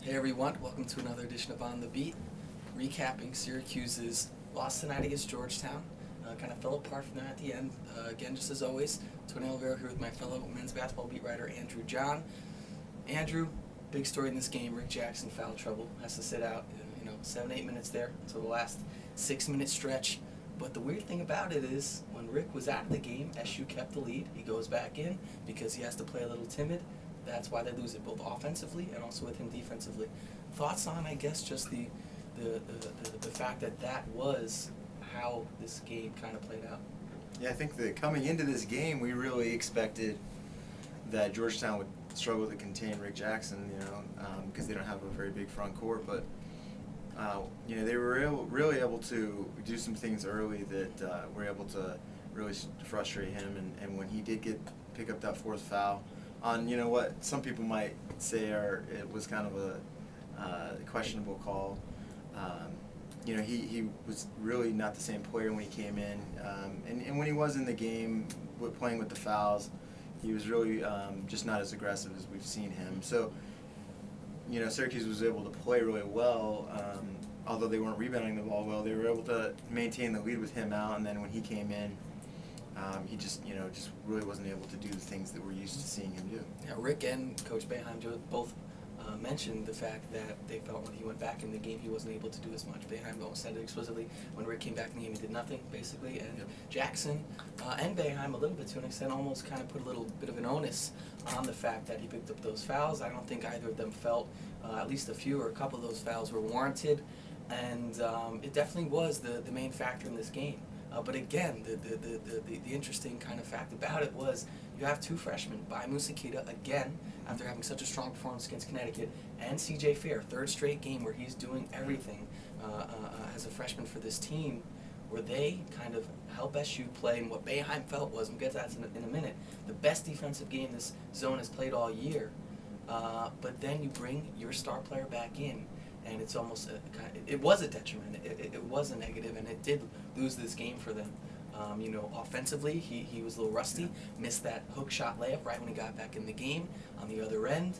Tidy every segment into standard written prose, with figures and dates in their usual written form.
Hey everyone, welcome to another edition of On the Beat, recapping Syracuse's loss tonight against Georgetown. Kind of fell apart from there at the end. Again, just as always, Tony Olivero here with my fellow men's basketball beat writer Andrew John. Andrew, big story in this game, Rick Jackson foul trouble, has to sit out 7-8 minutes there until the last 6-minute stretch. But the weird thing about it is, when Rick was out of the game, SU kept the lead. He goes back in because he has to play a little timid. That's why they lose it, both offensively and also with him defensively. Thoughts on, I guess, just the fact that that was how this game kind of played out? Yeah, I think that coming into this game, we really expected that Georgetown would struggle to contain Rick Jackson, because they don't have a very big front court. But they were really able to do some things early that were able to really frustrate him. And when he did pick up that fourth foul on what some people might say it was kind of a questionable call. He was really not the same player when he came in, and when he was in the game playing with the fouls, he was really just not as aggressive as we've seen him. So, Syracuse was able to play really well, although they weren't rebounding the ball well. They were able to maintain the lead with him out, and then when he came in, he just really wasn't able to do the things that we're used to seeing him do. Yeah, Rick and Coach Boeheim both mentioned the fact that they felt when he went back in the game he wasn't able to do as much. Boeheim almost said it explicitly. When Rick came back in the game, he did nothing, basically. And Jackson and Boeheim, a little bit to an extent, almost kind of put a little bit of an onus on the fact that he picked up those fouls. I don't think either of them felt at least a few or a couple of those fouls were warranted. And it definitely was the main factor in this game. But again, the interesting kind of fact about it was you have two freshmen, Bai Musakita, again, after having such a strong performance against Connecticut, and C.J. Fair, third straight game where he's doing everything as a freshman for this team, where they kind of help SU play in what Boeheim felt was, and we'll get to that in a minute, the best defensive game this zone has played all year. But then you bring your star player back in, and it's almost it was a detriment. It was a negative, and it did lose this game for them. Offensively, he was a little rusty. Missed that hook shot layup right when he got back in the game. On the other end,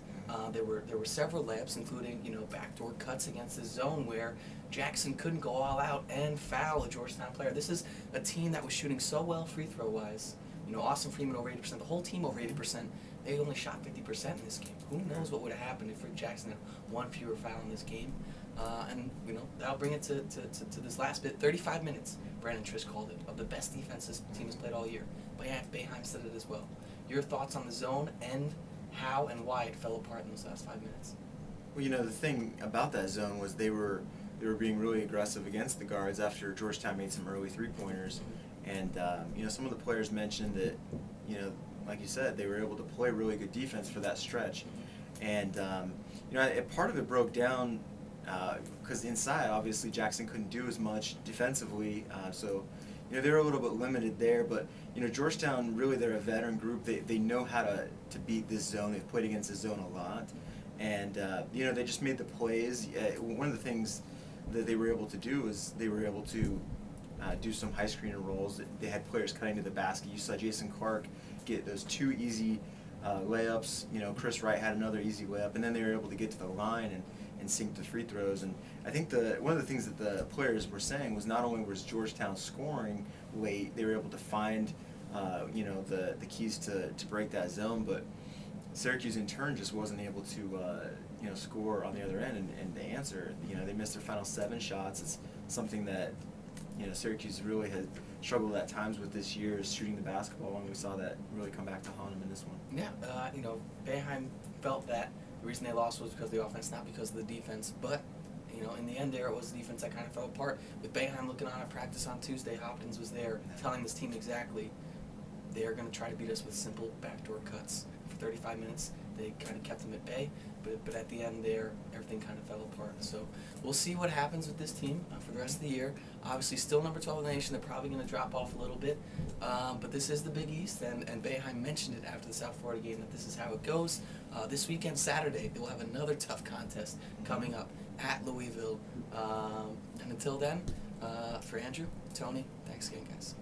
there were several layups, including backdoor cuts against the zone where Jackson couldn't go all out and foul a Georgetown player. This is a team that was shooting so well free throw wise. Austin Freeman over 80%, the whole team over 80%. They only shot 50% in this game. Who knows what would have happened if Rick Jackson had one fewer foul in this game? That'll bring it to this last bit. 35 minutes, Brandon Trish called it, of the best defense this team has played all year. Boeheim said it as well. Your thoughts on the zone and how and why it fell apart in those last 5 minutes? Well, the thing about that zone was they were being really aggressive against the guards after Georgetown made some early three-pointers. And, some of the players mentioned that, like you said, they were able to play really good defense for that stretch. And, part of it broke down because inside, obviously, Jackson couldn't do as much defensively. So, they were a little bit limited there. But, Georgetown, really, they're a veteran group. They know how to beat this zone. They've played against this zone a lot. And, they just made the plays. One of the things that they were able to do is they were able to do some high screener rolls. They had players cutting to the basket. You saw Jason Clark get those two easy layups. Chris Wright had another easy layup, and then they were able to get to the line and sink the free throws. And I think one of the things that the players were saying was not only was Georgetown scoring late, they were able to find the keys to break that zone, but Syracuse in turn just wasn't able to score on the other end and they answer. They missed their final 7 shots. It's something that Syracuse really had struggled at times with this year, is shooting the basketball, and we saw that really come back to haunt them in this one. Yeah, Boeheim felt that the reason they lost was because of the offense, not because of the defense. But, in the end there, it was the defense that kind of fell apart. With Boeheim looking on at practice on Tuesday, Hopkins was there telling this team exactly they're going to try to beat us with simple backdoor cuts. For 35 minutes, they kind of kept them at bay. But at the end there, everything kind of fell apart. So we'll see what happens with this team for the rest of the year. Obviously, still number 12 in the nation. They're probably going to drop off a little bit. But this is the Big East, and Boeheim mentioned it after the South Florida game that this is how it goes. This weekend, Saturday, they will have another tough contest coming up at Louisville. And until then, for Andrew, Tony, thanks again, guys.